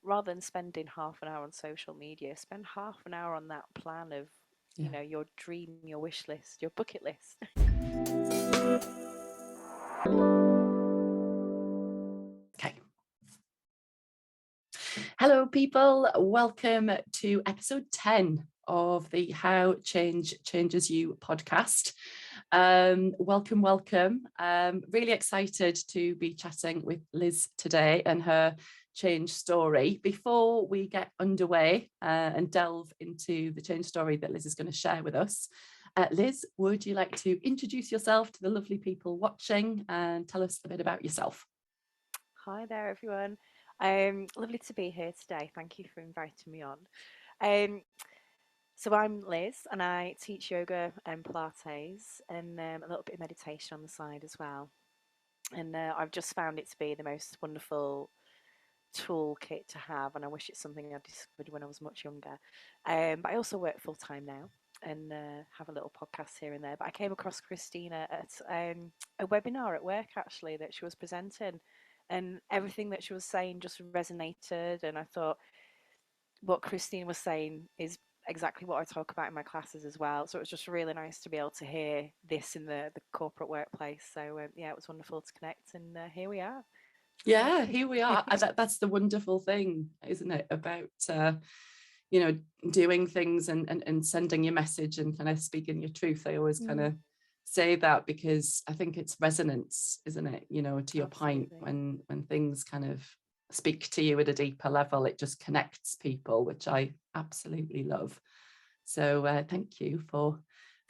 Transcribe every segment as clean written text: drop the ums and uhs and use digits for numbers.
rather than spending half an hour on social media, spend half an hour on that plan of, Yeah. your dream, your wish list, your bucket list. Okay. Hello, people. Welcome to episode 10 of the How Change Changes You podcast. Welcome. Really excited to be chatting with Liz today and her change story. Before we get underway and delve into the change story that Liz is going to share with us, Liz, would you like to introduce yourself to the lovely people watching and tell us a bit about yourself? Hi there, everyone. Lovely to be here today. Thank you for inviting me on. Um, so I'm Liz, and I teach yoga and Pilates, and a little bit of meditation on the side as well. And I've just found it to be the most wonderful toolkit to have, and I wish it's something I discovered when I was much younger. But I also work full time now and have a little podcast here and there. But I came across Christina at a webinar at work actually that she was presenting, and everything that she was saying just resonated. And I thought what Christine was saying is exactly what I talk about in my classes as well. So it was just really nice to be able to hear this in the corporate workplace. So yeah, it was wonderful to connect, and here we are. Yeah, here we are. That's the wonderful thing, isn't it, about you know, doing things and sending your message and kind of speaking your truth. I always kind of say that because I think it's resonance, isn't it? You know, to your point, Absolutely. when things kind of speak to you at a deeper level, it just connects people, which I absolutely love. So thank you for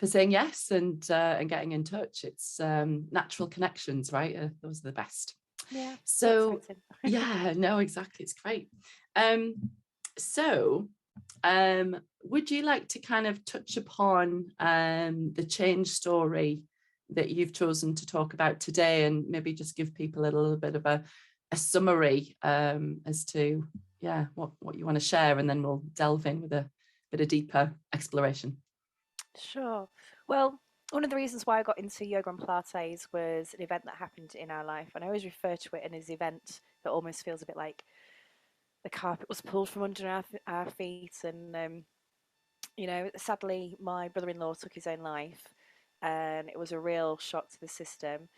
saying yes and getting in touch. It's natural connections, right? Those are the best. Yeah, so So exciting. yeah, no, exactly. It's great. So would you like to kind of touch upon the change story that you've chosen to talk about today, and maybe just give people a little bit of a summary as to what you want to share, and then we'll delve in with a bit of deeper exploration. Sure. Well, one of the reasons why I got into yoga and Pilates was an event that happened in our life, and I always refer to it as an event that almost feels a bit like the carpet was pulled from under our feet. And sadly, my brother-in-law took his own life, and it was a real shock to the system.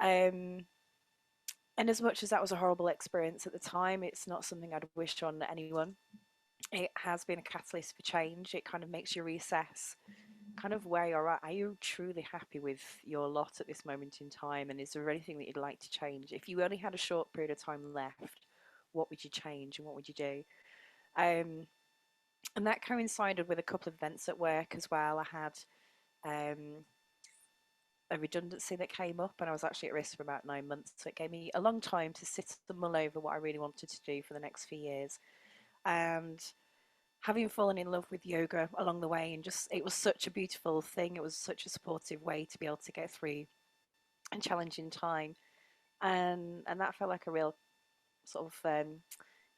Um, and as much as that was a horrible experience at the time, it's not something I'd wish on anyone. It has been a catalyst for change. It kind of makes you reassess kind of where you're at. Are you truly happy with your lot at this moment in time? And is there anything that you'd like to change? If you only had a short period of time left, what would you change and what would you do? Um, and that coincided with a couple of events at work as well. I had um, a redundancy that came up, and I was actually at risk for about 9 months. So it gave me a long time to sit and mull over what I really wanted to do for the next few years. And having fallen in love with yoga along the way, and just it was such a beautiful thing. It was such a supportive way to be able to get through a challenging time, and that felt like a real sort of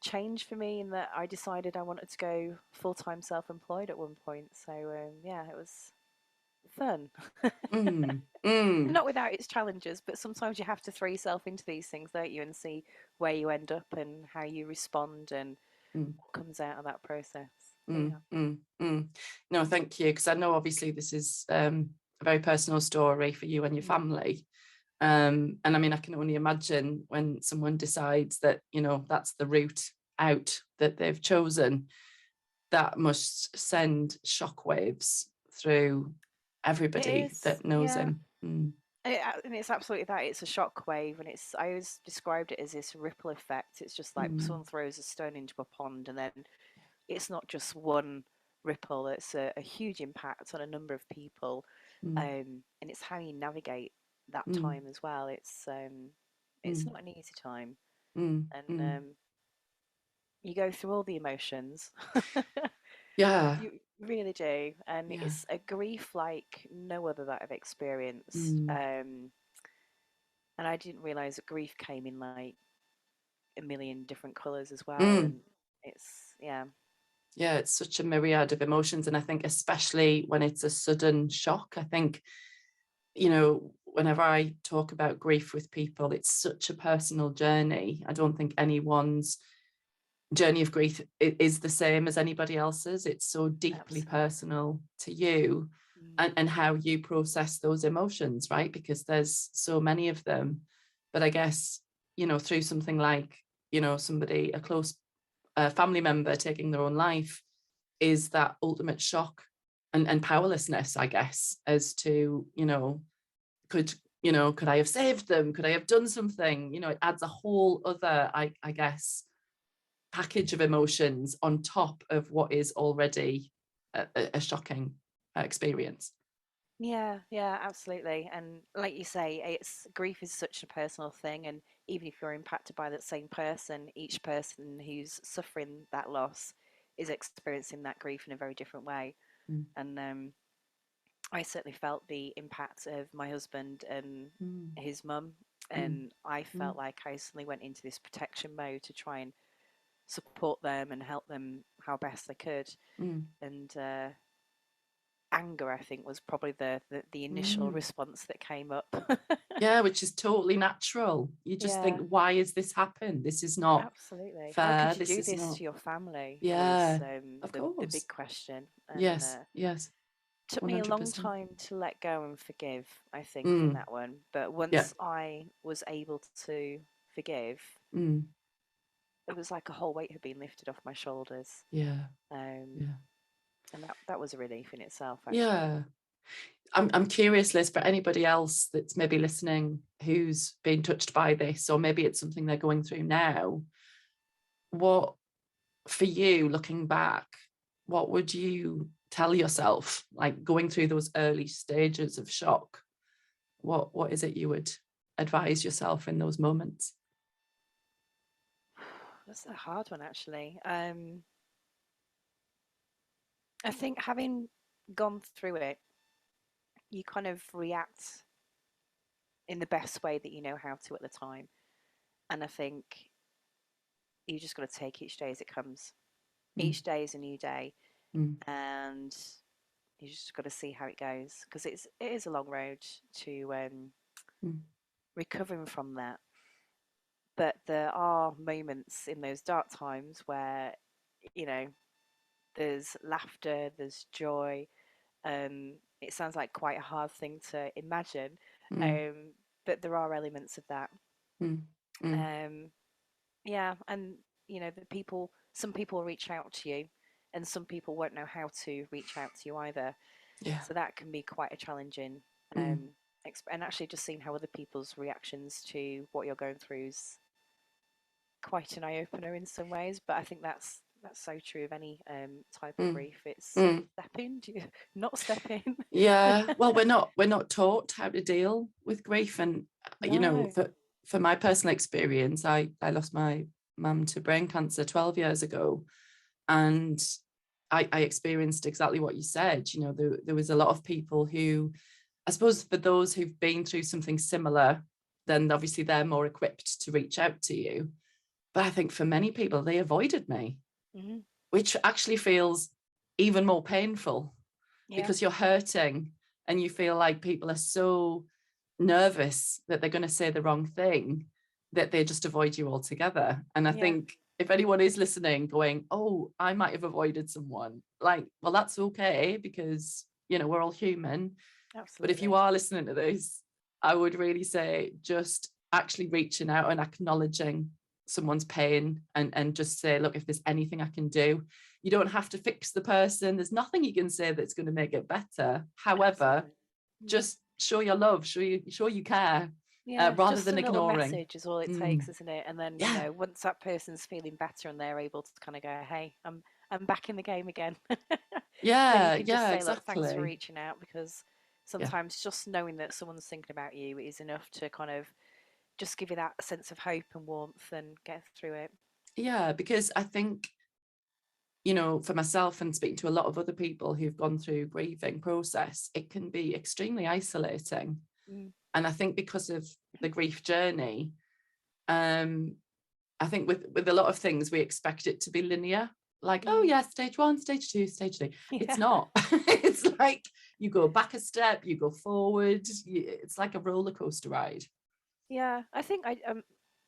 change for me, in that I decided I wanted to go full-time self-employed at one point. So yeah, it was fun. Mm, mm. Not without its challenges, but sometimes you have to throw yourself into these things, don't you, and see where you end up and how you respond and Mm. what comes out of that process. So, Mm, yeah. mm, mm. No, thank you, because I know obviously this is a very personal story for you and your Mm. family. And I mean, I can only imagine when someone decides that, you know, that's the route out that they've chosen, that must send shockwaves through It everybody is, that knows yeah. him. Mm, And it's absolutely that. It's a shockwave, and it's. I always described it as this ripple effect. It's just like mm, someone throws a stone into a pond, and then it's not just one ripple. It's a huge impact on a number of people, mm, and it's how you navigate that mm, time as well. It's mm, not an easy time, mm, and mm. you go through all the emotions. Yeah, You really do, and yeah. it's a grief like no other that I've experienced. Mm, And I didn't realize that grief came in like a million different colors as well. mm. And it's, yeah. Yeah, it's such a myriad of emotions. And I think especially when it's a sudden shock, I think, you know, whenever I talk about grief with people, it's such a personal journey. I don't think anyone's journey of grief is the same as anybody else's. It's so deeply Absolutely. personal to you, Mm. and how you process those emotions, right? Because there's so many of them. But I guess, through something like, somebody, a close family member taking their own life, is that ultimate shock and powerlessness, I guess, as to, could could I have saved them? Could I have done something? It adds a whole other, I guess, package of emotions on top of what is already a shocking experience. Yeah, yeah, absolutely. And like you say, it's grief is such a personal thing, and even if you're impacted by that same person, each person who's suffering that loss is experiencing that grief in a very different way. Mm, And I certainly felt the impact of my husband and mm, his mum, mm, and I mm, felt like I suddenly went into this protection mode to try and support them and help them how best I could. mm, And anger, I think, was probably the initial mm. response that came up. Yeah, which is totally natural. You just think, Yeah, why has this happened? This is not absolutely. How fair. could you This do is this not. to your family was Yeah, of the big course. question, and Yes, yes, took me a long 100%. time to let go and forgive, I think, from Mm, that one. But yeah. once I was able to forgive, Mm, it was like a whole weight had been lifted off my shoulders. yeah, Um, yeah, and that was a relief in itself, actually. yeah. I'm curious, Liz, for anybody else that's maybe listening who's been touched by this, or maybe it's something they're going through now. What, for you, looking back, what would you tell yourself, like going through those early stages of shock? What is it you would advise yourself in those moments? That's a hard one, actually. I think having gone through it, you kind of react in the best way that you know how to at the time. And I think you just got to take each day as it comes. Mm, Each day is a new day, mm, and you just got to see how it goes because it is a long road to mm, recovering from that. But there are moments in those dark times where you know there's laughter, there's joy. It sounds like quite a hard thing to imagine, mm, um, but there are elements of that. mm, mm. Um, yeah, and the people, some people reach out to you, and some people won't know how to reach out to you either. Yeah. So that can be quite a challenging. Mm, Um, and actually, just seeing how other people's reactions to what you're going through is quite an eye opener in some ways. But I think that's so true of any type of mm, grief. It's mm. step in, do you not step in? Yeah, well, we're not taught how to deal with grief, and No. for my personal experience, I lost my mum to brain cancer 12 years ago, and I experienced exactly what you said. There was a lot of people who, I suppose, for those who've been through something similar, then obviously they're more equipped to reach out to you. But I think for many people, they avoided me, Hmm. which actually feels even more painful Yeah. because you're hurting and you feel like people are so nervous that they're going to say the wrong thing that they just avoid you altogether. And I Yeah. think if anyone is listening going, oh, I might have avoided someone, like, well, that's okay, because we're all human. But if you Absolutely. are listening to this, I would really say just actually reaching out and acknowledging someone's pain, and just say, look, if there's anything I can do, you don't have to fix the person. There's nothing you can say that's going to make it better. However, Absolutely. Mm. just show your love, show you care, Yeah, rather just a than little ignoring. message is all it Mm, takes, isn't it? And then, yeah, once that person's feeling better and they're able to kind of go, "Hey, I'm back in the game again." Then you yeah, can just yeah, say, "Look, thanks for exactly. reaching out," because Yeah, sometimes just knowing that someone's thinking about you is enough to kind of just give you that sense of hope and warmth and get through it. yeah, because I think, for myself and speaking to a lot of other people who've gone through grieving process, it can be extremely isolating. Mm. And I think because of the grief journey, um, I think with a lot of things, we expect it to be linear. Like, oh Mm. yeah, stage one, stage two, stage three. It's Yeah. not. It's like you go back a step, you go forward. It's like a roller coaster ride. Yeah, I think I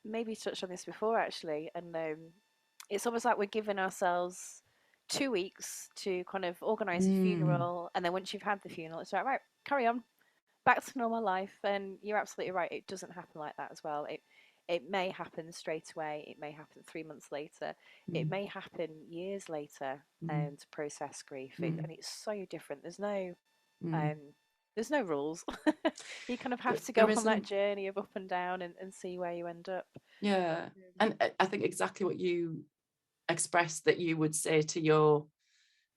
maybe touched on this before actually, and it's almost like we're giving ourselves 2 weeks to kind of organize a Mm, funeral, and then once you've had the funeral, it's like, right, carry on, back to normal life. And you're absolutely right, it doesn't happen like that as well. It may happen straight away, it may happen 3 months later, it mm, may happen years later. mm, And to process grief, mm, and it's so different. mm. Um there's no rules. You kind of have to There go on that isn't. journey of up and down, and see where you end up. Yeah. Um, And I think exactly what you expressed that you would say to your,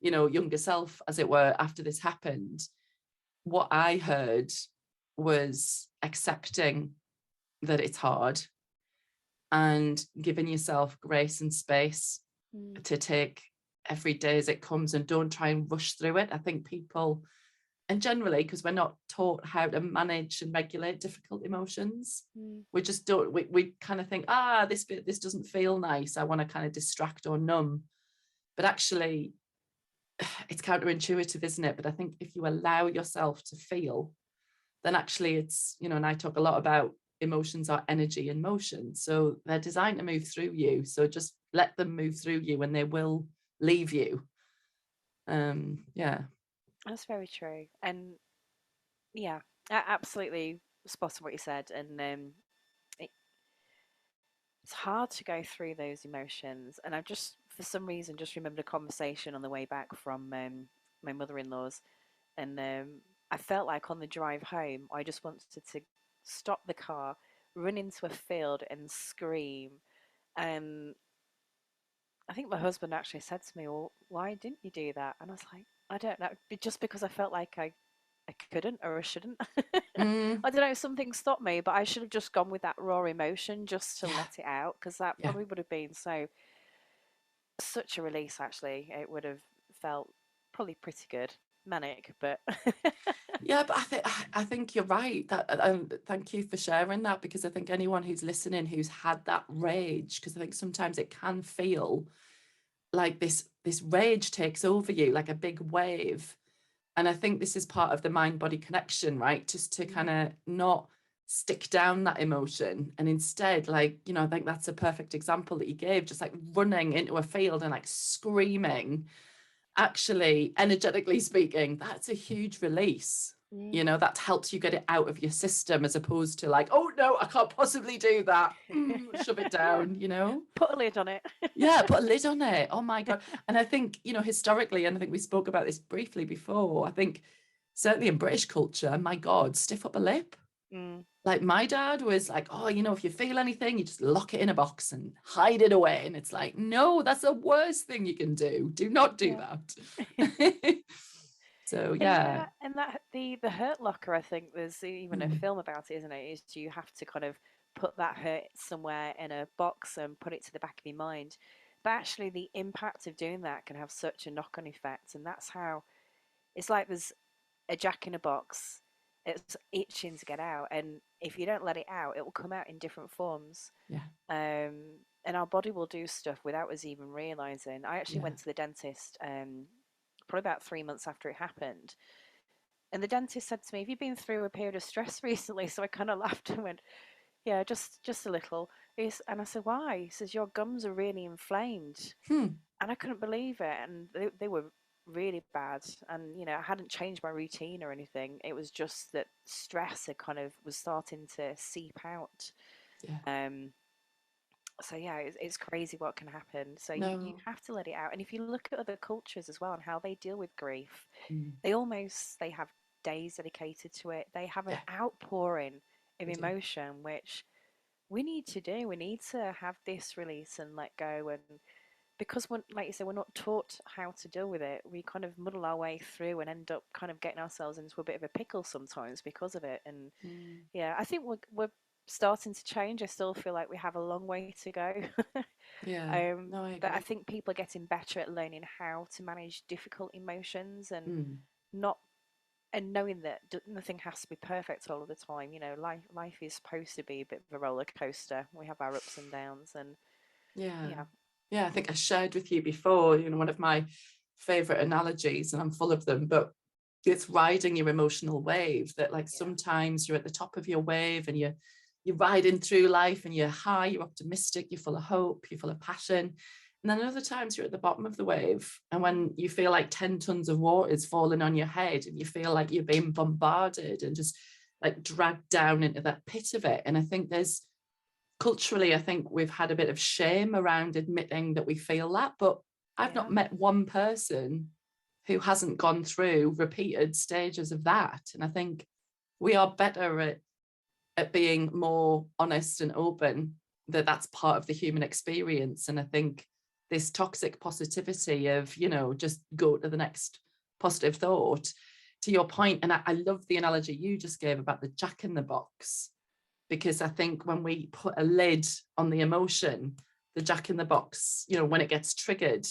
younger self, as it were, after this happened. What I heard was accepting that it's hard and giving yourself grace and space mm, to take every day as it comes, and don't try and rush through it. I think people, and generally because we're not taught how to manage and regulate difficult emotions, mm, we just don't, we kind of think, this doesn't feel nice, I want to kind of distract or numb. But actually it's counterintuitive, isn't it? But I think if you allow yourself to feel, then actually it's, and I talk a lot about emotions are energy in motion, so they're designed to move through you, so just let them move through you and they will leave you. Yeah. that's very true. And yeah, absolutely spot on what you said. And it, it's hard to go through those emotions. And I've just, for some reason, just remembered a conversation on the way back from my mother-in-law's. And I felt like on the drive home, I just wanted to stop the car, run into a field, and scream. And I think my husband actually said to me, "Well, why didn't you do that?" And I was like, "I don't know, just because I felt like I couldn't or I shouldn't." Mm, I don't know, something stopped me, but I should have just gone with that raw emotion just to yeah. let it out, because that Yeah. probably would have been such a release. Actually, it would have felt probably pretty good, manic, but Yeah, but I think you're right. That thank you for sharing that, because I think anyone who's listening who's had that rage, because I think sometimes it can feel like this rage takes over you like a big wave. And I think this is part of the mind body connection, right? Just to kind of not stick down that emotion, and instead, like, I think that's a perfect example that you gave, just like running into a field and like screaming. Actually, energetically speaking, that's a huge release. Mm. That helps you get it out of your system, as opposed to like, oh no, I can't possibly do that. Shove it down. Put a lid on it. Yeah, put a lid on it. Oh my God. And I think, historically, and I think we spoke about this briefly before, I think certainly in British culture, my God, stiff upper lip. Mm. Like my dad was like, oh, if you feel anything, you just lock it in a box and hide it away. And it's like, no, that's the worst thing you can do. Do not do Yeah. that. So And yeah. yeah, and that the hurt locker, I think there's even a Mm, film about it, isn't it? Is you have to kind of put that hurt somewhere in a box and put it to the back of your mind. But actually, the impact of doing that can have such a knock-on effect, and that's how it's like there's a jack in a box. It's itching to get out, and if you don't let it out, it will come out in different forms. yeah. And our body will do stuff without us even realizing. I actually Yeah. went to the dentist probably about 3 months after it happened, and the dentist said to me, "Have you been through a period of stress recently?" So I kind of laughed and went, "Yeah, just a little." And I said, "Why?" He says, "Your gums are really inflamed." Hmm. And I couldn't believe it, and they were really bad. And I hadn't changed my routine or anything. It was just that stress had kind of was starting to seep out. Yeah. Um, so yeah, it's crazy what can happen. So you No. have to let it out. And if you look at other cultures as well and how they deal with grief, Mm, they have days dedicated to it. They have an yeah, outpouring of they do. emotion, which we need to do. We need to have this release and let go. And because like you said, we're not taught how to deal with it, we kind of muddle our way through and end up kind of getting ourselves into a bit of a pickle sometimes because of it. And Mm, yeah, I think we're starting to change. I still feel like we have a long way to go. yeah. No, I But I agree. think people are getting better at learning how to manage difficult emotions, and Mm, not and knowing that nothing has to be perfect all of the time. Life is supposed to be a bit of a roller coaster. We have our ups and downs, and yeah. yeah, Yeah, I think I shared with you before, one of my favorite analogies, and I'm full of them, but it's riding your emotional wave. That like yeah, sometimes you're at the top of your wave and you're riding through life and you're high, you're optimistic, you're full of hope, you're full of passion. And then other times you're at the bottom of the wave. And when you feel like 10 tons of water is falling on your head and you feel like you're being bombarded and just like dragged down into that pit of it. And I think there's culturally, I think we've had a bit of shame around admitting that we feel that. But I've not Yeah. met one person who hasn't gone through repeated stages of that. And I think we are better at being more honest and open that that's part of the human experience. And I think this toxic positivity of, you know, just go to the next positive thought, to your point, and I love the analogy you just gave about the jack in the box, because I think when we put a lid on the emotion, the jack in the box, you know, when it gets triggered,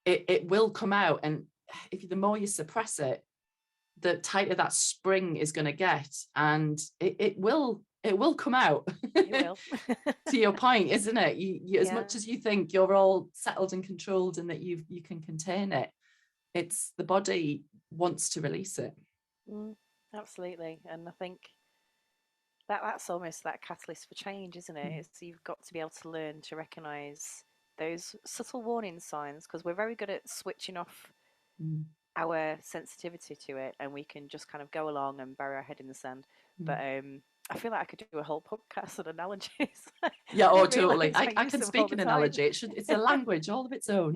it will come out. And if the more you suppress it, the tighter that spring is going to get, and it will come out. It will. To your point, isn't it? You as Yeah. much as you think you're all settled and controlled and that you can contain it, it's the body wants to release it. Mm, absolutely. And I think that's almost that catalyst for change, isn't it? Mm, It's you've got to be able to learn to recognize those subtle warning signs, because we're very good at switching off mm, our sensitivity to it, and we can just kind of go along and bury our head in the sand. But mm. I feel like I could do a whole podcast on analogies. Yeah, I oh, didn't totally. realize I I use can them all speak the an time. analogy. It's a language all of its own.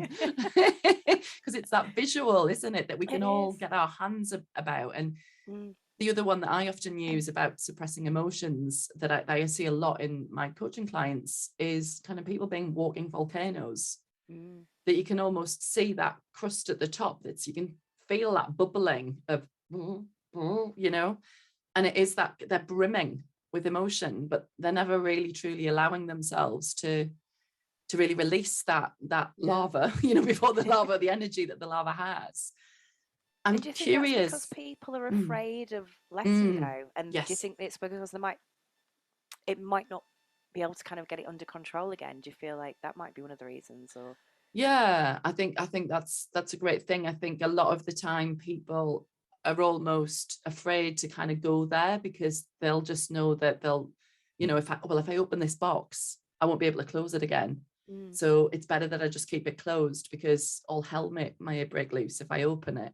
Because it's that visual, isn't it, that we It can all is. get our hands about. And Mm, the other one that I often use about suppressing emotions that I see a lot in my coaching clients is kind of people being walking volcanoes, mm, that you can almost see that crust at the top, that's you can feel that bubbling of, you know, and it is that they're brimming with emotion, but they're never really truly allowing themselves to really release that yeah. lava, you know, before the lava, the energy that the lava has. I'm And do you think that's because curious. people are Mm, afraid of letting mm, go? And do you yes. think it's because it might not be able to kind of get it under control again? Do you feel like that might be one of the reasons? Or Yeah, I think that's a great thing. I think a lot of the time people are almost afraid to kind of go there because they'll just know that they'll, you know, if I open this box, I won't be able to close it again. mm, So it's better that I just keep it closed because all hell may break loose if I open it.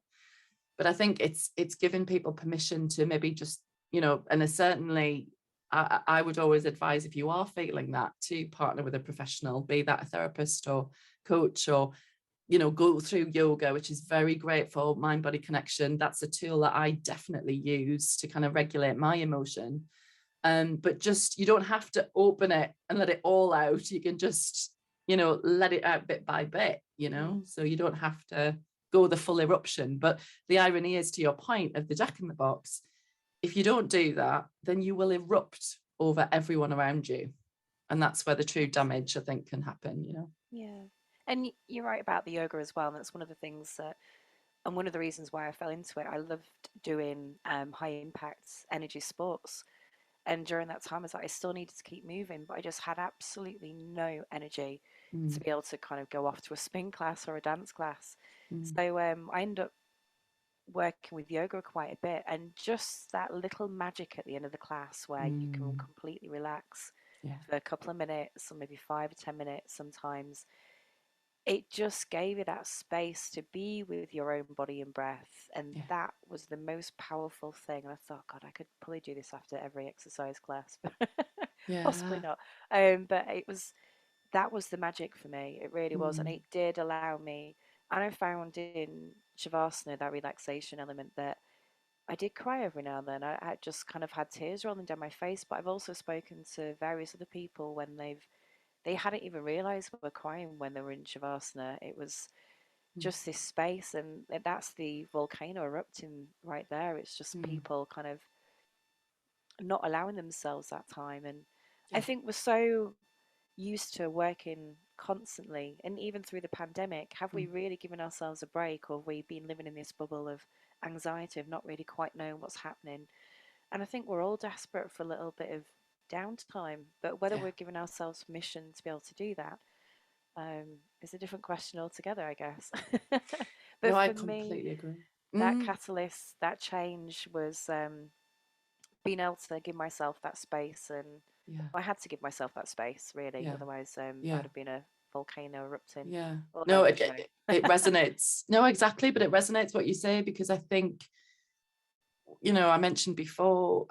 But I think it's giving people permission to maybe just, you know, and certainly I would always advise, if you are feeling that, to partner with a professional, be that a therapist or coach, or, you know, go through yoga, which is very great for mind body connection. That's a tool that I definitely use to kind of regulate my emotion. But just, you don't have to open it and let it all out. You can just, you know, let it out bit by bit, you know, mm, so you don't have to go the full eruption. But the irony is, to your point of the jack in the box, if you don't do that, then you will erupt over everyone around you. And that's where the true damage, I absolutely. think, can happen, you know. Yeah. And you're right about the yoga as well. And that's one of the things that, and one of the reasons why I fell into it. I loved doing high impact energy sports. And during that time, I was like, I still needed to keep moving, but I just had absolutely no energy to Mm, be able to kind of go off to a spin class or a dance class. mm, So I ended up working with yoga quite a bit, and just that little magic at the end of the class where you can mm, completely relax yeah, for a couple of minutes or maybe 5 or 10 minutes sometimes. It just gave you that space to be with your own body and breath, and yeah, that was the most powerful thing. And I thought, God, I could probably do this after every exercise class, but possibly yeah. not. But it was that was the magic for me. It really was, and Mm, it did allow me. And I found in Shavasana, that relaxation element, that I did cry every now and then. I just kind of had tears rolling down my face. But I've also spoken to various other people when they hadn't even realized they were crying when they were in Shavasana. It was mm, just this space, and that's the volcano erupting right there. It's just mm, people kind of not allowing themselves that time. And I yeah. think we're so used to working constantly, and even through the pandemic, have we Mm, really given ourselves a break, or have we been living in this bubble of anxiety of not really quite knowing what's happening? And I think we're all desperate for a little bit of downtime, but whether yeah. we're giving ourselves permission to be able to do that is a different question altogether, I guess. No, But I for me, completely agree. that Mm, catalyst, that change was being able to give myself that space. And yeah, I had to give myself that space, really. yeah, Otherwise, I'd yeah. have been a volcano erupting Yeah. all No, over the it, show. it resonates. No, exactly, but it resonates what you say, because I think, I mentioned before,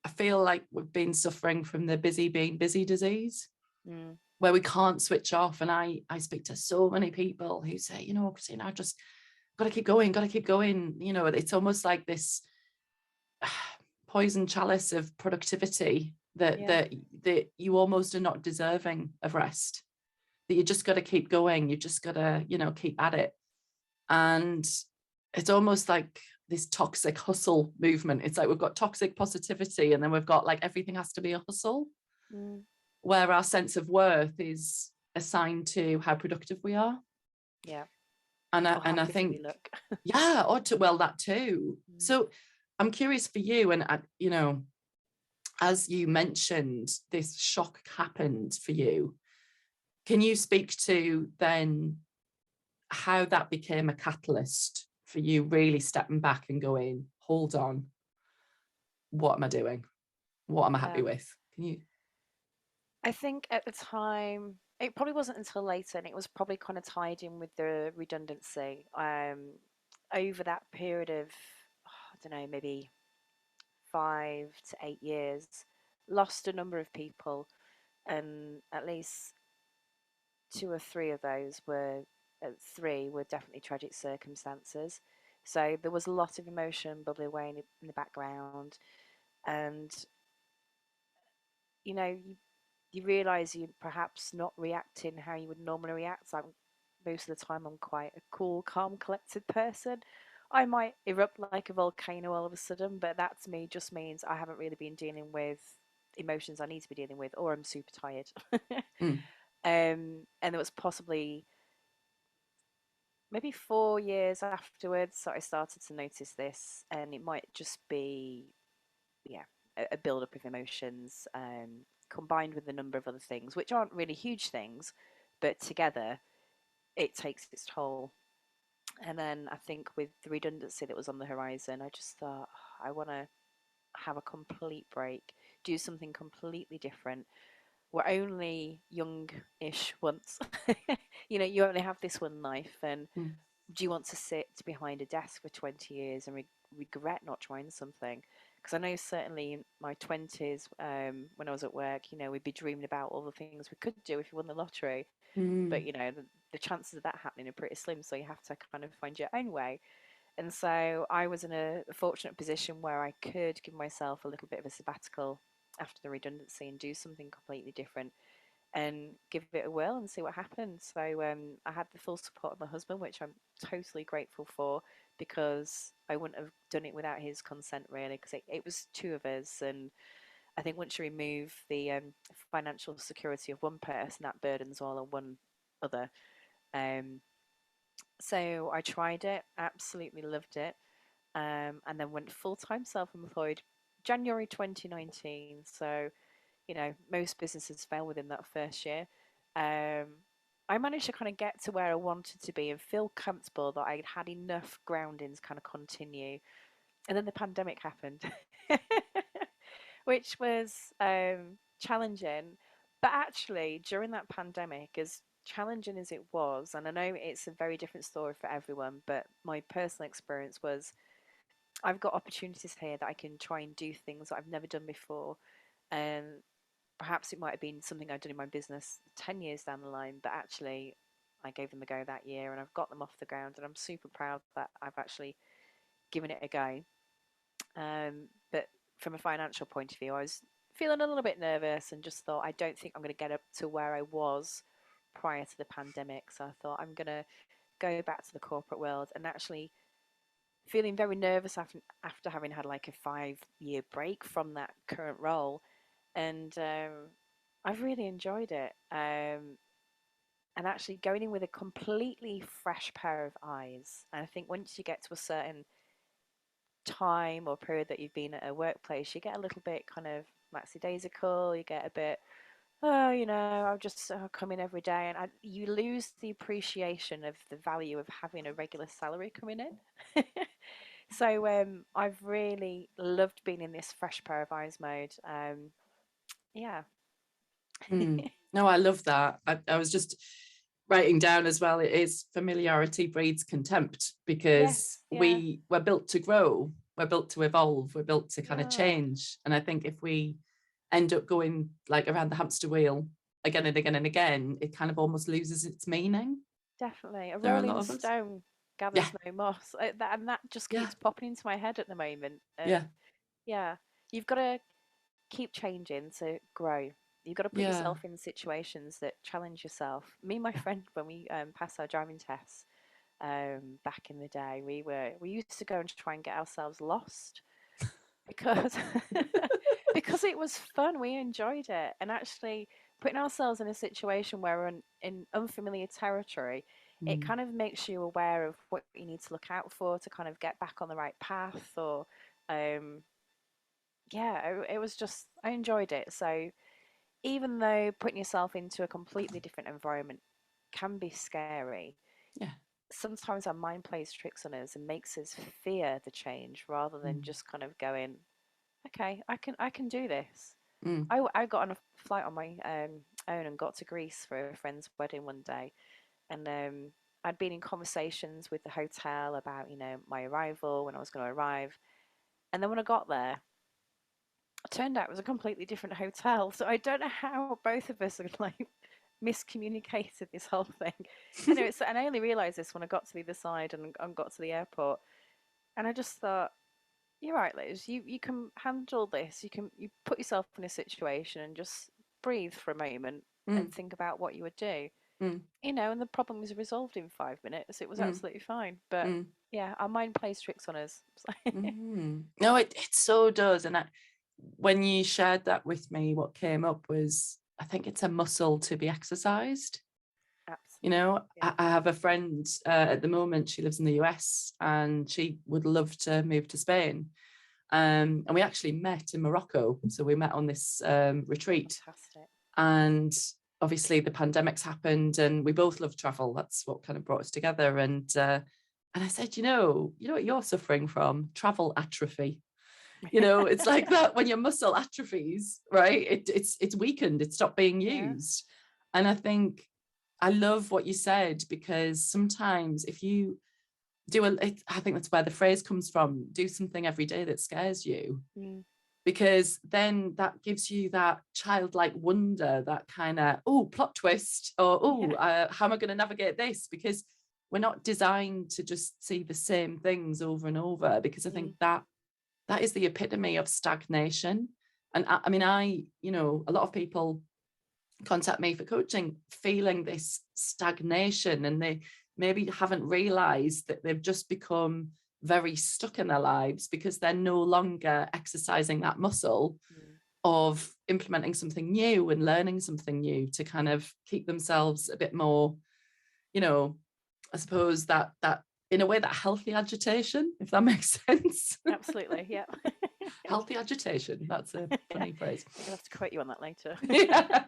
I feel like we've been suffering from the busy being busy disease, Mm, where we can't switch off. And I speak to so many people who say, Christine, I just got to keep going, got to keep going. It's almost like this poison chalice of productivity that yeah, that you almost are not deserving of rest. That you just got to keep going. You just got to, keep at it. And it's almost like this toxic hustle movement. It's like we've got toxic positivity, and then we've got like everything has to be a hustle, mm, where our sense of worth is assigned to how productive we are. yeah. And I, Or how and I different we think, look. yeah, or to, well, that too. Mm, So I'm curious for you, and as you mentioned, this shock happened for you. Can you speak to then how that became a catalyst for you really stepping back and going, hold on, what am I doing? What am I happy yeah. with? Can you? I think at the time, it probably wasn't until later, and it was probably kind of tied in with the redundancy. Over that period of, I don't know, maybe 5 to 8 years, lost a number of people, and at least two or three of those were, three were definitely tragic circumstances. So there was a lot of emotion bubbling away in the background, and you realize you're perhaps not reacting how you would normally react. Like most of the time, I'm quite a cool, calm, collected person. I might erupt like a volcano all of a sudden, but that to me just means I haven't really been dealing with emotions I need to be dealing with, or I'm super tired. Mm, And it was possibly maybe 4 years afterwards that I started to notice this, and it might just be, yeah, a build-up of emotions, combined with a number of other things, which aren't really huge things, but together it takes its toll. And then I think with the redundancy that was on the horizon, I just thought, "Oh, I want to have a complete break, do something completely different. We're only young-ish once. You only have this one life, and mm, do you want to sit behind a desk for 20 years and regret not trying something? Because I know certainly in my 20s, when I was at work, we'd be dreaming about all the things we could do if you won the lottery. But, mm, the chances of that happening are pretty slim. So you have to kind of find your own way. And so I was in a fortunate position where I could give myself a little bit of a sabbatical after the redundancy and do something completely different and give it a whirl and see what happens. So I had the full support of my husband, which I'm totally grateful for, because I wouldn't have done it without his consent, really, because it was two of us. And I think once you remove the financial security of one person, that burdens all on one other. Um, so I tried it, absolutely loved it, and then went full time self employed January 2019. So most businesses fail within that first year. Um, I managed to kind of get to where I wanted to be and feel comfortable that I'd had enough grounding to kind of continue. And then the pandemic happened, which was challenging. But actually, during that pandemic, as challenging as it was, and I know it's a very different story for everyone, but my personal experience was I've got opportunities here that I can try and do things that I've never done before. And perhaps it might have been something I'd done in my business 10 years down the line, but actually I gave them a go that year and I've got them off the ground, and I'm super proud that I've actually given it a go. But from a financial point of view, I was feeling a little bit nervous and just thought, I don't think I'm going to get up to where I was prior to the pandemic. So I thought I'm going to go back to the corporate world, and actually feeling very nervous after having had like a 5 year break from that current role. And I've really enjoyed it. And actually going in with a completely fresh pair of eyes. And I think once you get to a certain time or period that you've been at a workplace, you get a little bit kind of lackadaisical. You get a bit, oh, I'll just come in every day, and you lose the appreciation of the value of having a regular salary coming in. So I've really loved being in this fresh pair of eyes mode. Yeah. mm. No, I love that. I was just writing down as well, it is familiarity breeds contempt, because Yes, yeah. we're built to grow, we're built to evolve, we're built to We kind of are. change. And I think if we end up going like around the hamster wheel again and again and again, it kind of almost loses its meaning. Definitely. A There are a lot rolling of us. stone Yeah, gathers no moss. And that just yeah, keeps popping into my head at the moment. yeah, And yeah, you've got to keep changing to grow. You've got to put yeah. yourself in situations that challenge yourself. Me and my friend, when we passed our driving tests back in the day, we used to go and try and get ourselves lost because because it was fun. We enjoyed it, and actually putting ourselves in a situation where we're in unfamiliar territory, it Mm, kind of makes you aware of what you need to look out for to kind of get back on the right path. Or um, yeah, it was just I enjoyed it. So even though putting yourself into a completely different environment can be scary, yeah. sometimes our mind plays tricks on us and makes us fear the change rather than Mm, just kind of going, okay, I can do this. mm, I got on a flight on my own and got to Greece for a friend's wedding one day, and I'd been in conversations with the hotel about my arrival, when I was going to arrive, and then when I got there, it turned out it was a completely different hotel. So I don't know how both of us had like miscommunicated this whole thing. Anyway, and I only realised this when I got to the other side and got to the airport, and I just thought, you're right, Liz. You can handle this. You put yourself in a situation and just breathe for a moment and mm, think about what you would do. mm, And the problem was resolved in 5 minutes. It was mm, absolutely fine. But mm, yeah, our mind plays tricks on us. mm. No, it so does. And when you shared that with me, what came up was, I think it's a muscle to be exercised. You Absolutely. know, Yeah. I have a friend at the moment, she lives in the US and she would love to move to Spain. And we actually met in Morocco. So we met on this retreat. Fantastic. And obviously the pandemic's happened and we both love travel. That's what kind of brought us together. And I said, you know what you're suffering from? Travel atrophy. It's like that when your muscle atrophies, right? It's weakened, it's stopped being Yeah. used. And I think I love what you said, because sometimes if you I think that's where the phrase comes from, do something every day that scares you, Mm, because then that gives you that childlike wonder, that kind of, oh, plot twist, or oh, yeah. how am I going to navigate this? Because we're not designed to just see the same things over and over, because I think Mm, that is the epitome of stagnation. And I mean, a lot of people contact me for coaching feeling this stagnation, and they maybe haven't realized that they've just become very stuck in their lives because they're no longer exercising that muscle mm, of implementing something new and learning something new to kind of keep themselves a bit more, you know, I suppose that in a way, that healthy agitation, if that makes sense. absolutely. Yeah. Healthy agitation, that's a Yeah. funny phrase. I'm gonna have to quote you on that later. Yeah.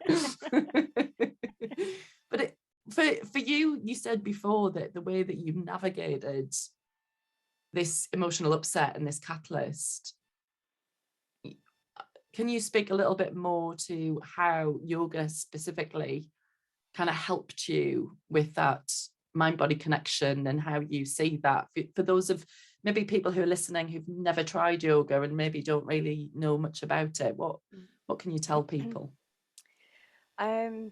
But for you, you said before that the way that you navigated this emotional upset and this catalyst, can you speak a little bit more to how yoga specifically kind of helped you with that mind body connection, and how you see that for those of maybe people who are listening who've never tried yoga and maybe don't really know much about it? What can you tell people? um,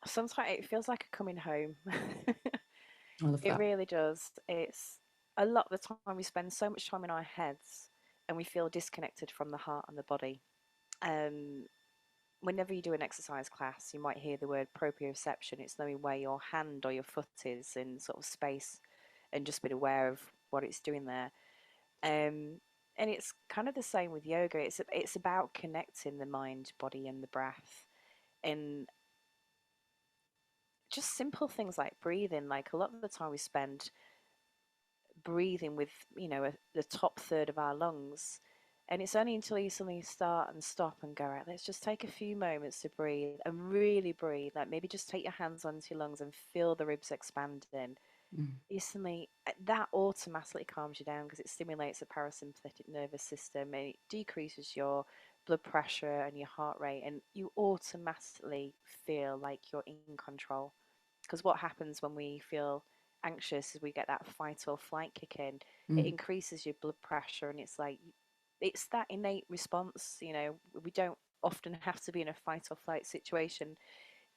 Sometimes it feels like a coming home. I love It that. really does. It's a lot of the time we spend so much time in our heads and we feel disconnected from the heart and the body. Um, Whenever you do an exercise class, you might hear the word proprioception. It's knowing where your hand or your foot is in sort of space and just being aware of what it's doing there. Um, and it's kind of the same with yoga. It's about connecting the mind, body, and the breath, and just simple things like breathing. Like a lot of the time we spend breathing with the top third of our lungs, and it's only until you suddenly start and stop and go, right, let's just take a few moments to breathe and really breathe, like maybe just take your hands onto your lungs and feel the ribs expanding. Mm, You suddenly that automatically calms you down because it stimulates the parasympathetic nervous system and it decreases your blood pressure and your heart rate, and you automatically feel like you're in control. because what happens when we feel anxious is we get that fight or flight kick in. It mm, increases your blood pressure, and it's like it's that innate response. We don't often have to be in a fight or flight situation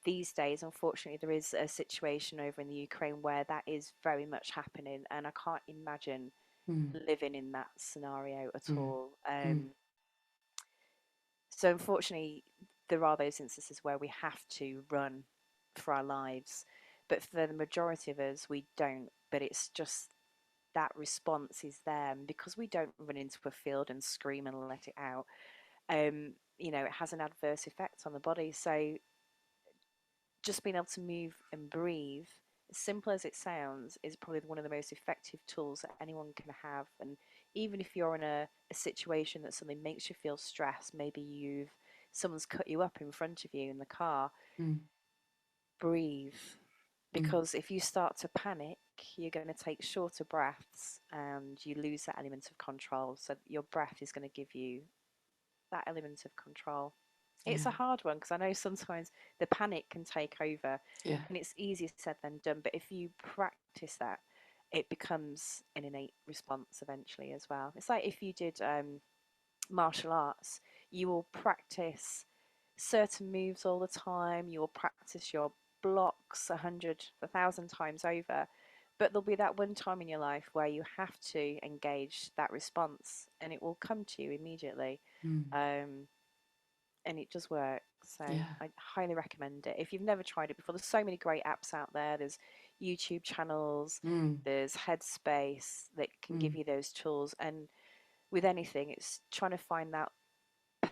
these days. Unfortunately, there is a situation over in the Ukraine where that is very much happening, and I can't imagine mm, living in that scenario at mm, all. mm, So unfortunately, there are those instances where we have to run for our lives, but for the majority of us, we don't. But it's just that response is there, and because we don't run into a field and scream and let it out. It has an adverse effect on the body. So just being able to move and breathe, as simple as it sounds, is probably one of the most effective tools that anyone can have. And even if you're in a situation that suddenly makes you feel stressed, maybe someone's cut you up in front of you in the car, mm, breathe. mm. Because if you start to panic, you're going to take shorter breaths and you lose that element of control. So your breath is going to give you that element of control. It's Yeah, a hard one because I know sometimes the panic can take over yeah, and it's easier said than done. But if you practice that, it becomes an innate response eventually as well. It's like if you did martial arts, you will practice certain moves all the time, you will practice your blocks 1,000 times over. But there'll be that one time in your life where you have to engage that response and it will come to you immediately. mm, Um, and it does work. So yeah, I highly recommend it. If you've never tried it before, there's so many great apps out there. There's YouTube channels, mm, there's Headspace that can mm, give you those tools. And with anything, it's trying to find that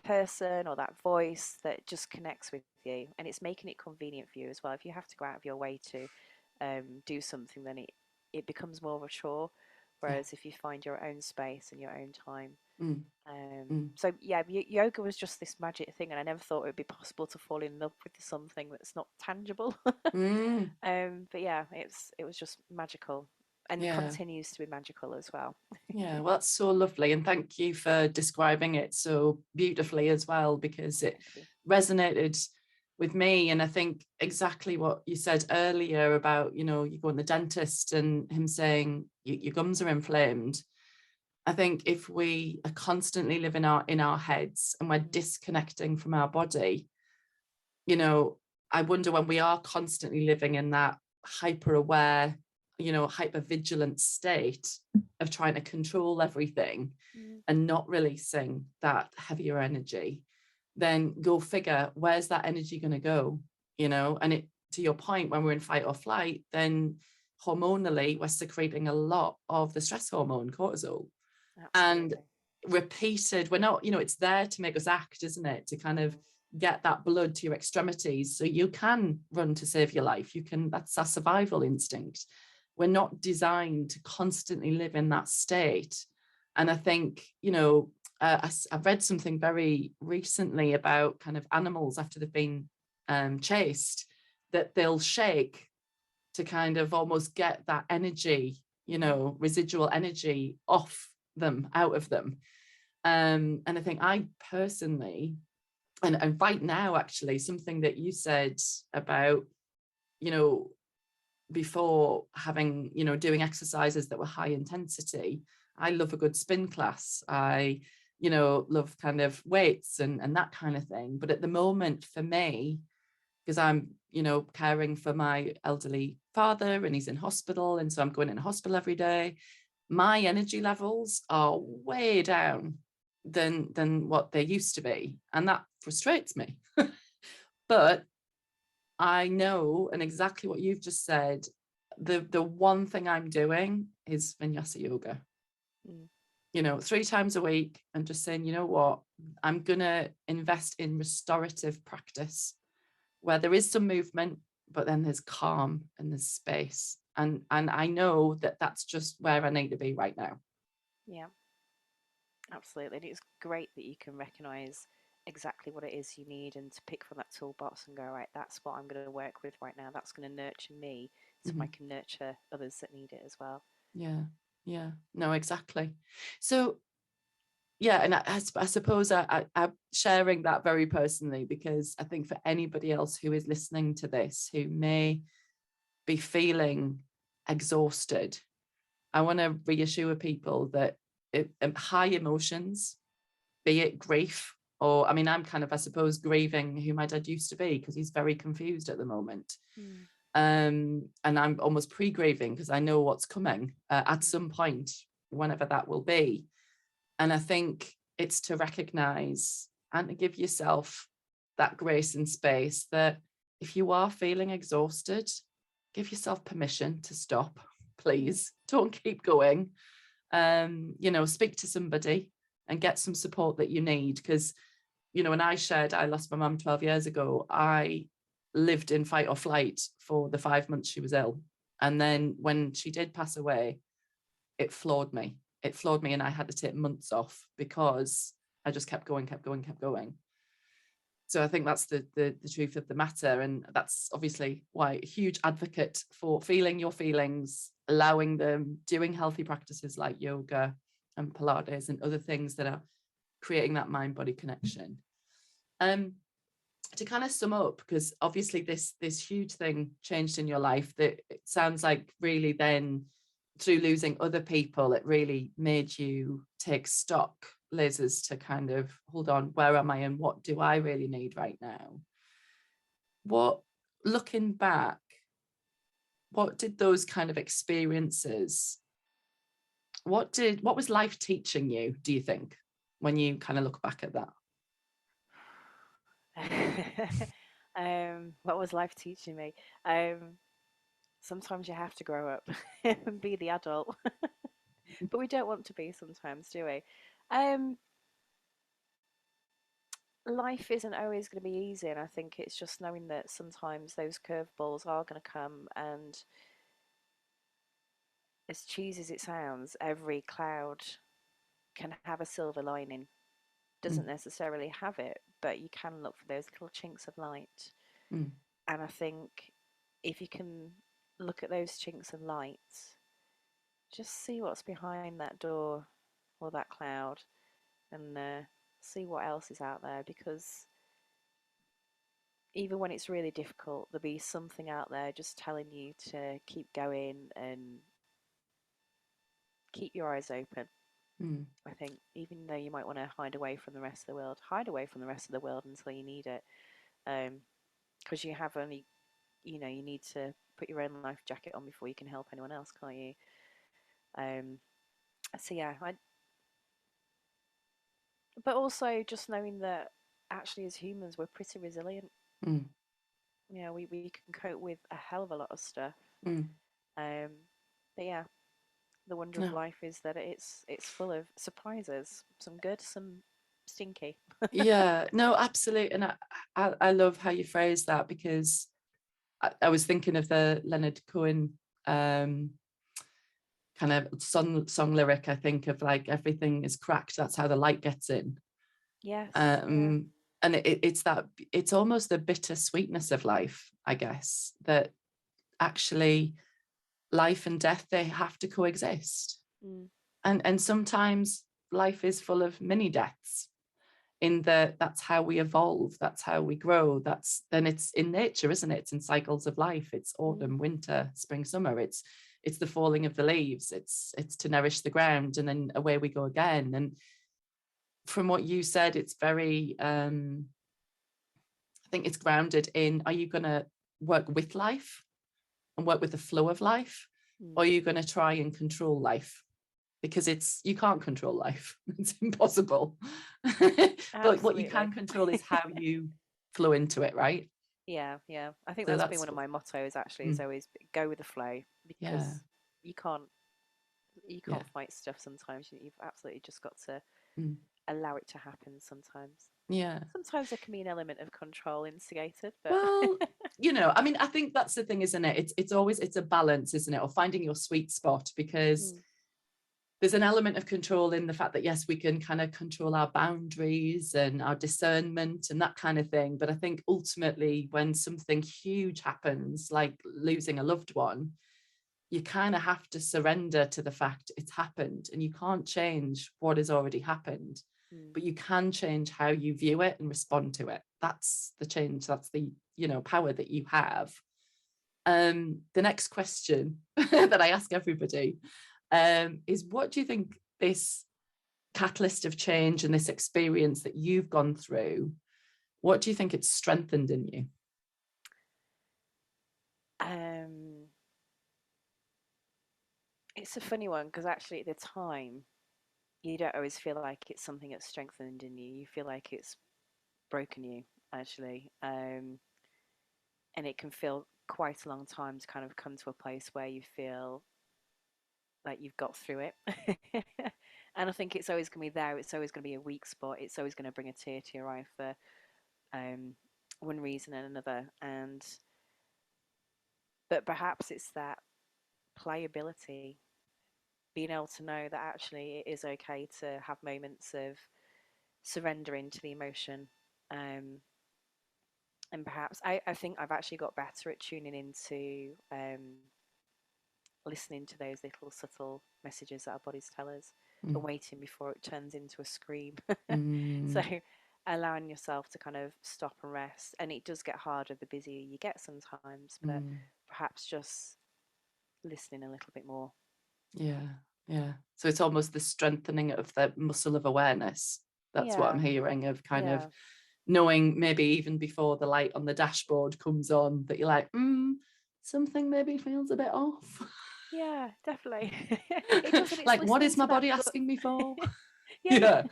person or that voice that just connects with you, and it's making it convenient for you as well. If you have to go out of your way to do something, then it becomes more of a chore. yeah, Whereas if you find your own space and your own time, mm, mm, so yeah, yoga was just this magic thing, and I never thought it would be possible to fall in love with something that's not tangible. mm. But yeah, it was just magical, and Yeah, continues to be magical as well. yeah. Well, that's so lovely. And thank you for describing it so beautifully as well, because it Thank you. resonated with me. And I think exactly what you said earlier about, you go to the dentist and him saying your gums are inflamed. I think if we are constantly living in our heads and we're Mm, disconnecting from our body, you know, I wonder when we are constantly living in that hyper aware, hyper vigilant state of trying to control everything mm, and not releasing that heavier energy, then go figure, where's that energy going to go? And it, to your point, when we're in fight or flight, then hormonally we're secreting a lot of the stress hormone cortisol, and absolutely. repeated, we're not, it's there to make us act, isn't it, to kind of Mm, get that blood to your extremities so you can run to save your life. That's our survival instinct. We're not designed to constantly live in that state. And I think, I've read something very recently about kind of animals after they've been chased, that they'll shake to kind of almost get that energy, mm, residual energy off them, out of them. And I think I personally, and right now, actually, something that you said about, you know, before having, doing exercises that were high intensity, I love a good spin class. I, love kind of weights and that kind of thing. But at the moment, for me, because I'm, caring for my elderly father and he's in hospital. And so I'm going in hospital every day. My energy levels are way down than what they used to be. And that frustrates me. But I know, and exactly what you've just said, the one thing I'm doing is vinyasa yoga, mm, 3 times a week, and just saying, you know what, I'm gonna invest in restorative practice where there is some movement, but then there's calm and there's space. And I know that that's just where I need to be right now. yeah, absolutely. And it's great that you can recognize exactly what it is you need and to pick from that toolbox and go, right, that's what I'm going to work with right now. That's going to nurture me so I Mhm. can nurture others that need it as well. Yeah, yeah, no, exactly. So yeah, and I suppose I'm sharing that very personally because I think for anybody else who is listening to this who may be feeling exhausted, I want to reassure people that high emotions, be it grief, or I mean, I'm kind of, I suppose, grieving who my dad used to be because he's very confused at the moment. And I'm almost pre-grieving because I know what's coming at some point, whenever that will be. And I think it's to recognize and to give yourself that grace and space that if you are feeling exhausted, give yourself permission to stop, please. Don't keep going. Speak to somebody and get some support that you need. Because, when I shared I lost my mum 12 years ago, I lived in fight or flight for the 5 months she was ill. And then when she did pass away, it floored me. And I had to take months off because I just kept going. So I think that's the truth of the matter. And that's obviously why a huge advocate for feeling your feelings, allowing them, doing healthy practices like yoga and Pilates and other things that are creating that mind-body connection. To kind of sum up, because obviously this huge thing changed in your life, that it sounds like really then through losing other people, it really made you take stock, Liz, as to kind of, hold on, where am I and what do I really need right now? Looking back, what did those kind of experiences, what was life teaching you, do you think, when you kind of look back at that? What was life teaching me? Sometimes you have to grow up and be the adult, but we don't want to be sometimes, do we? Life isn't always going to be easy, and I think it's just knowing that sometimes those curveballs are going to come, and as cheesy as it sounds, every cloud can have a silver lining. Doesn't necessarily have it, but you can look for those little chinks of light. Mm. And I think if you can look at those chinks of light, just see what's behind that door or that cloud, and see what else is out there, because even when it's really difficult, there'll be something out there just telling you to keep going and keep your eyes open. I think even though you might want to hide away from the rest of the world, hide away from the rest of the world until you need it, because you have only, you need to put your own life jacket on before you can help anyone else, can't you? Um, so yeah, but also just knowing that actually as humans we're pretty resilient. We can cope with a hell of a lot of stuff. Um, but yeah, the wonder of No. life is that it's full of surprises, some good, some stinky. Yeah, no, absolutely. And I love how you phrase that, because I was thinking of the Leonard Cohen kind of song lyric. I think of like, everything is cracked, that's how the light gets in. Yes. And it's almost the bitter sweetness of life, I guess, that actually life and death, they have to coexist. And sometimes life is full of mini deaths, in that's how we evolve, that's how we grow, it's in nature, isn't it? It's in cycles of life. It's autumn, winter, spring, summer. It's the falling of the leaves. It's to nourish the ground, and then away we go again. And from what you said, it's very I think it's grounded in, are you going to work with life and work with the flow of life, or are you going to try and control life? Because you can't control life. It's impossible. But what you can control is how you flow into it, right? Yeah. I think So that's been one of my mottos, actually, is always go with the flow, because you can't fight stuff sometimes. You've absolutely just got to allow it to happen sometimes. Yeah. Sometimes there can be an element of control instigated, but well, I mean, I think that's the thing, isn't it? It's always, it's a balance, isn't it? Or finding your sweet spot, because there's an element of control in the fact that, yes, we can kind of control our boundaries and our discernment and that kind of thing. But I think ultimately, when something huge happens, like losing a loved one, you kind of have to surrender to the fact it's happened, and you can't change what has already happened, but you can change how you view it and respond to it. That's the change. That's the, power that you have. The next question that I ask everybody is, what do you think this catalyst of change and this experience that you've gone through, what do you think it's strengthened in you? It's a funny one, because actually at the time you don't always feel like it's something that's strengthened in you. You feel like it's broken you, actually. And it can feel quite a long time to kind of come to a place where you feel like you've got through it. And I think it's always going to be there. It's always going to be a weak spot. It's always going to bring a tear to your eye for um, one reason and another. But perhaps it's that playability, being able to know that actually it is okay to have moments of surrendering to the emotion. And perhaps I think I've actually got better at tuning into listening to those little subtle messages that our bodies tell us and waiting before it turns into a scream. So allowing yourself to kind of stop and rest. And it does get harder the busier you get sometimes, but perhaps just listening a little bit more. Yeah. So it's almost the strengthening of the muscle of awareness. That's what I'm hearing, of kind of knowing, maybe even before the light on the dashboard comes on, that you're like, something maybe feels a bit off. Yeah, definitely. It does, and it's like, what listening is my to that body asking me for? Yeah.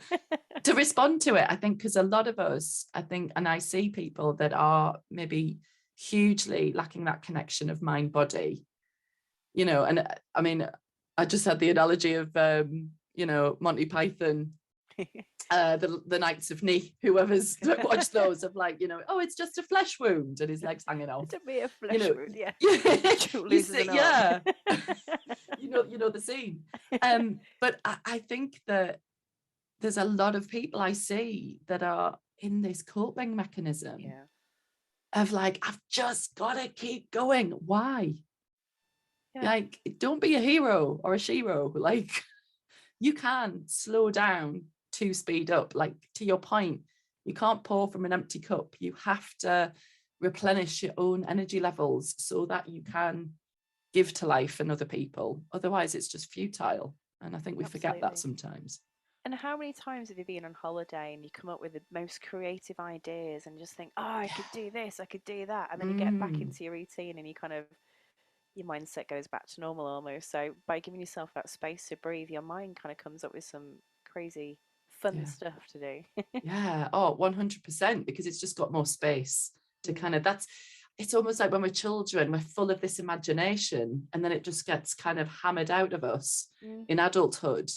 To respond to it, I think, because a lot of us, I think, and I see people that are maybe hugely lacking that connection of mind body, and I mean, I just had the analogy of Monty Python, the Knights of Ni, whoever's watched those, of like, oh, it's just a flesh wound and his legs hanging off. To be a flesh wound, yeah. You see, yeah. you know the scene. But I think that there's a lot of people I see that are in this coping mechanism of like, I've just got to keep going. Why? Like, don't be a hero or a shero. Like, you can slow down to speed up. Like, to your point, you can't pour from an empty cup. You have to replenish your own energy levels so that you can give to life and other people. Otherwise, it's just futile. And I think we forget that sometimes. And how many times have you been on holiday and you come up with the most creative ideas and just think, oh, I could do this, I could do that. And then you get back into your routine and you kind of, your mindset goes back to normal almost. So by giving yourself that space to breathe, your mind kind of comes up with some crazy fun stuff to do. Yeah. Oh, 100%, because it's just got more space to kind of, it's almost like when we're children, we're full of this imagination, and then it just gets kind of hammered out of us in adulthood.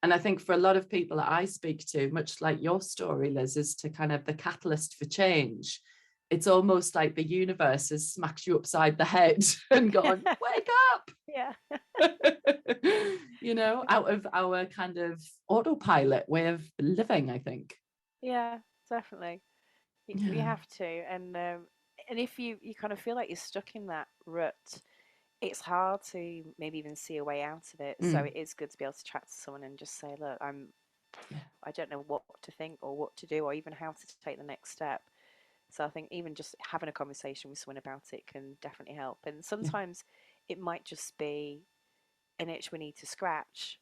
And I think for a lot of people that I speak to, much like your story, Liz, is to kind of the catalyst for change. It's almost like the universe has smacked you upside the head and gone, wake up. Yeah. Out of our kind of autopilot way of living, I think. Yeah, definitely. You have to. And if you kind of feel like you're stuck in that rut, it's hard to maybe even see a way out of it. So it is good to be able to chat to someone and just say, look, I don't know what to think or what to do or even how to take the next step. So I think even just having a conversation with someone about it can definitely help. And sometimes it might just be an itch we need to scratch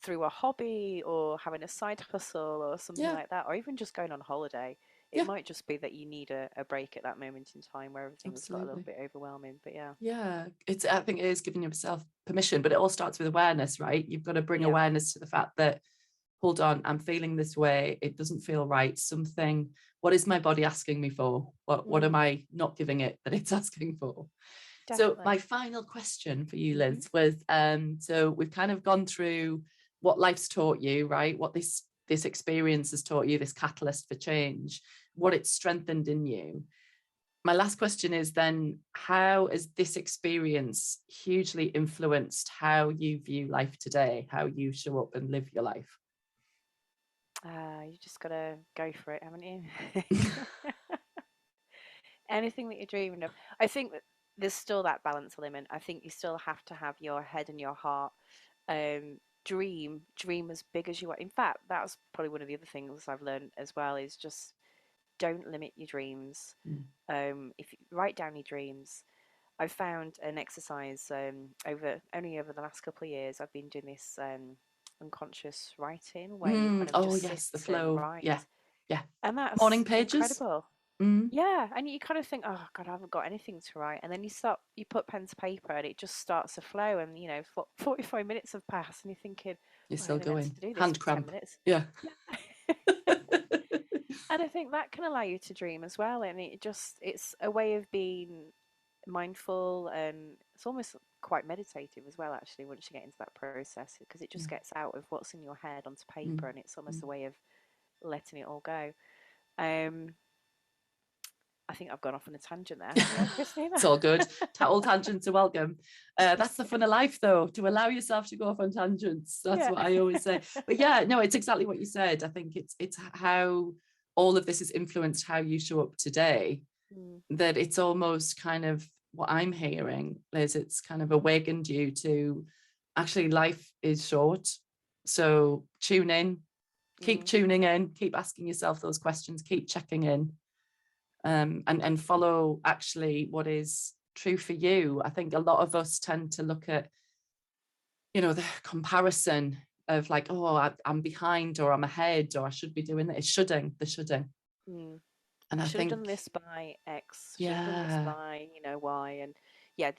through a hobby or having a side hustle or something like that, or even just going on holiday. It might just be that you need a break at that moment in time where everything's got a little bit overwhelming. But I think it is giving yourself permission, but it all starts with awareness, right? You've got to bring awareness to the fact that, hold on, I'm feeling this way, it doesn't feel right. What is my body asking me for? What am I not giving it that it's asking for? Definitely. So my final question for you, Liz, was so we've kind of gone through what life's taught you, right? What this experience has taught you, this catalyst for change, what it's strengthened in you. My last question is then, how has this experience hugely influenced how you view life today, how you show up and live your life? You just gotta go for it, haven't you? Anything that you're dreaming of. I think that there's still that balance element. I think you still have to have your head and your heart. Dream as big as you want. In fact, that's probably one of the other things I've learned as well, is just don't limit your dreams. If you write down your dreams, I've found an exercise over the last couple of years. I've been doing this unconscious writing where you kind of Oh just sit yes, the and flow. write, Yeah, yeah. and Morning that's pages. incredible. Mm. Yeah, and you kind of think, oh God, I haven't got anything to write, and then you put pen to paper, and it just starts to flow, and 45 minutes have passed, and you're thinking, You're well, I still only meant going. to do this Hand for 10 cramp. minutes. Yeah. Yeah. And I think that can allow you to dream as well, and it's a way of being mindful, and it's almost quite meditative as well, actually, once you get into that process, because it just Yeah. gets out of what's in your head onto Mm. paper, and it's almost Mm. a way of letting it all go. Um, I think I've gone off on a tangent there, haven't I, Christina? It's all good. All tangents are welcome. That's the fun of life, though, to allow yourself to go off on tangents. That's Yeah. what I always say. But yeah, no, it's exactly what you said. I think it's how all of this has influenced how you show up today. Mm, That it's almost kind of what I'm hearing, Liz. It's kind of awakened you to actually life is short. So tune in, keep mm, tuning in, keep asking yourself those questions, keep checking in, and follow actually what is true for you. I think a lot of us tend to look at, the comparison of like, oh, I'm behind or I'm ahead or I should be doing this. The shoulding. mm. And I I should have done think, this by X, should have done this yeah, by, Y, and yeah,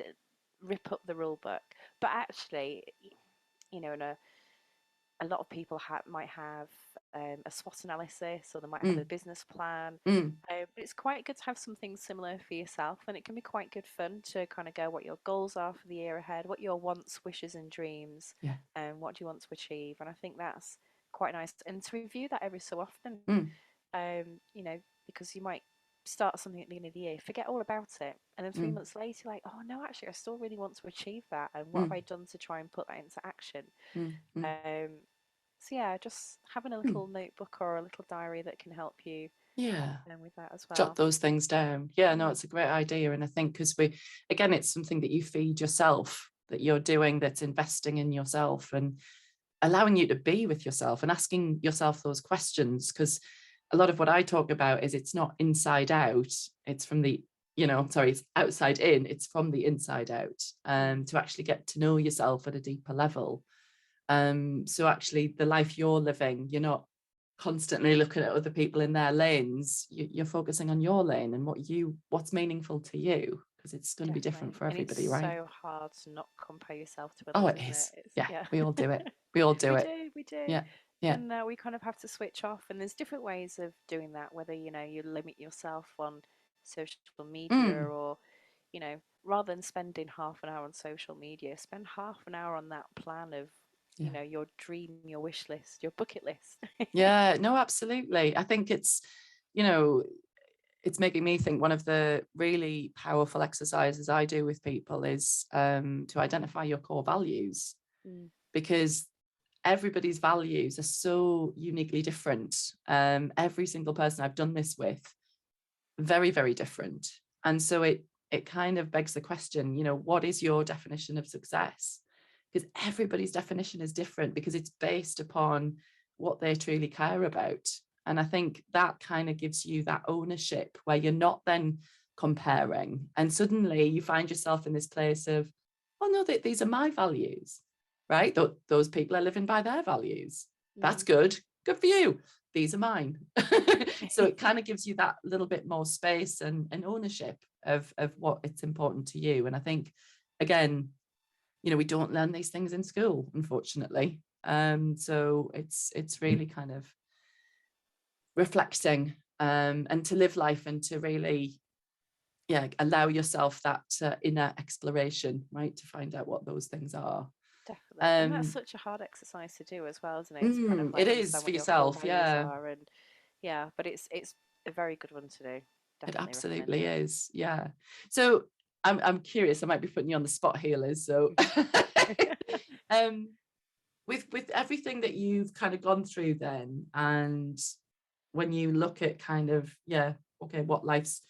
rip up the rule book. But actually, and a lot of people might have a SWOT analysis, or they might have a mm, business plan. mm, But it's quite good to have something similar for yourself, and it can be quite good fun to kind of go what your goals are for the year ahead, what your wants, wishes, and dreams, yeah, and what do you want to achieve. And I think that's quite nice, and to review that every so often, mm, because you might start something at the beginning of the year, forget all about it, and then three mm, months later, you're like, oh no, actually, I still really want to achieve that, and what have mm, I done to try and put that into action? mm, mm, Um, so yeah, just having a mm. little notebook or a little diary that can help you Yeah. with that as Jot well. those things down. Yeah, no, Mm, it's a great idea. And I think because again, it's something that you feed yourself, that you're doing, that's investing in yourself and allowing you to be with yourself and asking yourself those questions. Because a lot of what I talk about is it's not inside out, it's from the, it's outside in, it's from the inside out, mm, to actually get to know yourself at a deeper level. So actually the life you're living, you're not constantly looking at other people in their lanes. You're focusing on your lane and what's meaningful to you, because it's going to be different definitely. for And it's everybody, right? so hard to not compare yourself to Oh, others, it isn't it? is. It's, Yeah, yeah. we all do it. We all do We it. do, we do. Yeah, yeah. And we kind of have to switch off. And there's different ways of doing that, whether, you limit yourself on social media, Mm, or, rather than spending half an hour on social media, spend half an hour on that plan of, yeah. your dream, your wish list, your bucket list. Yeah, no, absolutely. I think you know, it's making me think one of the really powerful exercises I do with people is to identify your core values, Mm, because everybody's values are so uniquely different. Every single person I've done this with, very, very different. And so it kind of begs the question, what is your definition of success? Because everybody's definition is different, because it's based upon what they truly care about. And I think that kind of gives you that ownership where you're not then comparing. And suddenly you find yourself in this place of, oh no, these are my values, right? Those people are living by their values. That's mm. good. Good for you. These are mine. So it kind of gives you that little bit more space and ownership of what it's important to you. And I think, again, we don't learn these things in school, unfortunately. So it's really kind of reflecting, and to live life and to really, yeah, allow yourself that inner exploration, right, to find out what those things are. Definitely. And that's Um, such a hard exercise to do as well, isn't it? To kind of it like is understand for what your core yourself, values yeah. are, and yeah, but it's a very good one to do. It Definitely recommend absolutely it. is. Yeah. So I'm curious, I might be putting you on the spot here, Liz. So um with everything that you've kind of gone through then, and when you look at kind of, yeah, okay, what life's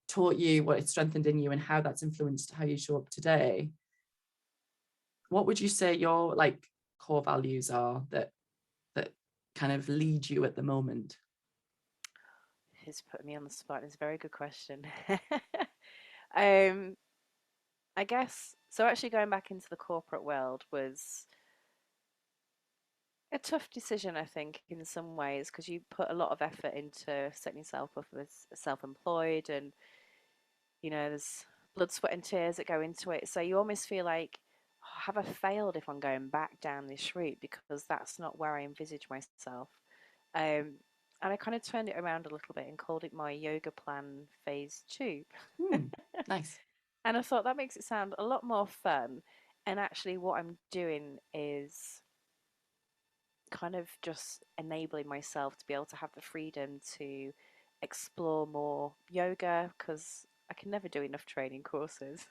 taught you, what it's strengthened in you, and how that's influenced how you show up today, what would you say your like core values are that kind of lead you at the moment? He's putting me on the spot. It's a very good question. um, I guess so. Actually, going back into the corporate world was a tough decision, I think, in some ways, because you put a lot of effort into setting yourself up as self-employed, and there's blood, sweat, and tears that go into it. So you almost feel like, oh, have I failed if I'm going back down this route? Because that's not where I envisage myself. Um, and I kind of turned it around a little bit and called it my yoga plan phase 2. Nice. And I thought that makes it sound a lot more fun. And actually, what I'm doing is kind of just enabling myself to be able to have the freedom to explore more yoga, because I can never do enough training courses.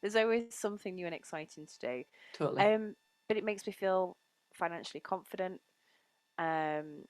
There's always something new and exciting to do. Totally. Um, but it makes me feel financially confident. Um,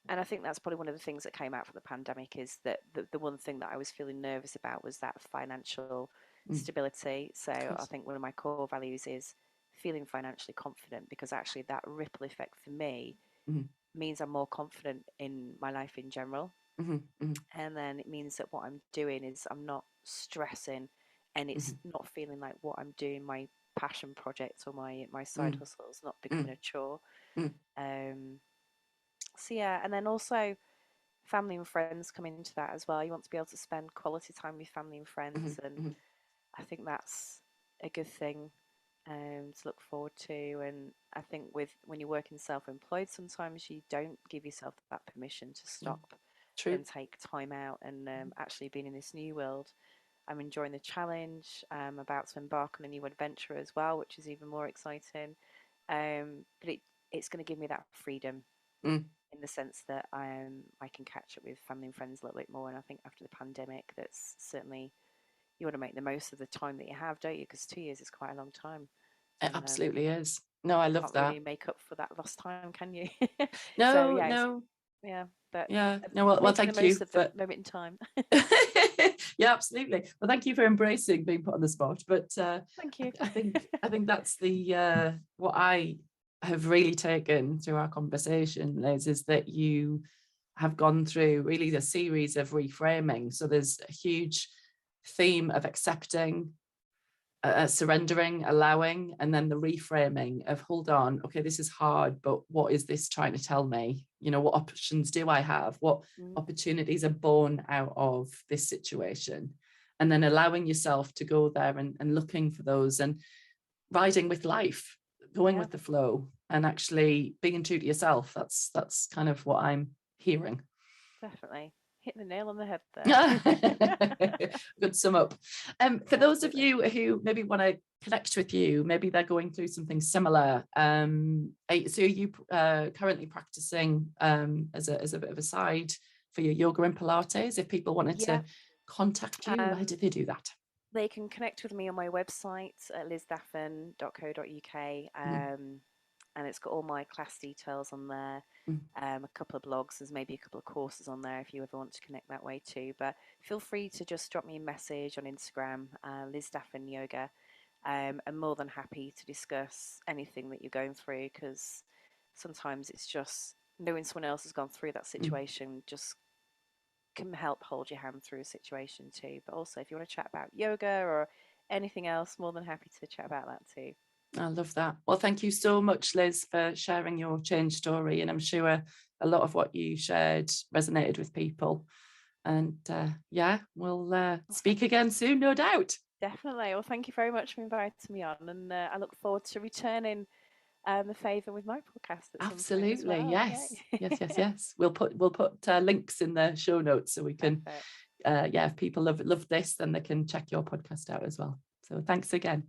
and I think that's probably one of the things that came out from the pandemic, is that the one thing that I was feeling nervous about was that financial stability. So Of I course. think one of my core values is feeling financially confident, because actually that ripple effect for me Mm-hmm. means I'm more confident in my life in general. Mm-hmm. Mm-hmm. And then it means that what I'm doing is I'm not stressing, and it's not feeling like what I'm doing, my passion project or my side Mm-hmm. hustle, is not Mm-hmm. becoming a chore. Mm-hmm. Um, so yeah, and then also family and friends come into that as well. You want to be able to spend quality time with family and friends, and Mm-hmm. I think that's a good thing to look forward to. And I think with when you're working self-employed, sometimes you don't give yourself that permission to Mm. stop True. and take time out. And actually being in this new world, I'm enjoying the challenge. I'm about to embark on a new adventure as well, which is even more exciting. But it's going to give me that freedom, Mm. in the sense that I can catch up with family and friends a little bit more. And I think after the pandemic, that's certainly, you want to make the most of the time that you have, don't you? Because 2 years is quite a long time, It and absolutely is. No, I love can't that. really make up for that lost time, can you? So No, yeah, no, yeah, but yeah. No, well, making the thank you most of the for moment in time. yeah, absolutely. Well, thank you for embracing being put on the spot. But Thank you. I think that's the what I have really taken through our conversation, Liz, is that you have gone through really a series of reframing. So there's a huge theme of accepting, surrendering, allowing, and then the reframing of, hold on, okay, this is hard, but what is this trying to tell me? What options do I have? What Mm, opportunities are born out of this situation? And then allowing yourself to go there and looking for those, and riding with life, going yeah, with the flow, and actually being true to yourself. That's kind of what I'm hearing. definitely hit the nail on the head there. Good sum up. For those of Absolutely. you who maybe want to connect with you, maybe they're going through something similar. So are you currently practicing as a bit of a side for your yoga and Pilates? If people wanted Yeah. to contact you, how did they do that? They can connect with me on my website at lizdaffin.co.uk, Mm, and it's got all my class details on there. mm, A couple of blogs, there's maybe a couple of courses on there if you ever want to connect that way too. But feel free to just drop me a message on Instagram, Liz Daffin Yoga. I'm more than happy to discuss anything that you're going through, because sometimes it's just knowing someone else has gone through that mm. situation just can help hold your hand through a situation too. But also, if you want to chat about yoga or anything else, more than happy to chat about that too. I love that. Well, thank you so much, Liz, for sharing your change story. And I'm sure a lot of what you shared resonated with people. And yeah, we'll Well, speak again soon, no doubt. definitely. Well, thank you very much for inviting me on, and I look forward to returning the favour with my podcast at some point as Absolutely. well. Yes. Yay. Yes, yes, yes. We'll put links in the show notes so we can, Perfect. yeah, if people love this, then they can check your podcast out as well. So thanks again.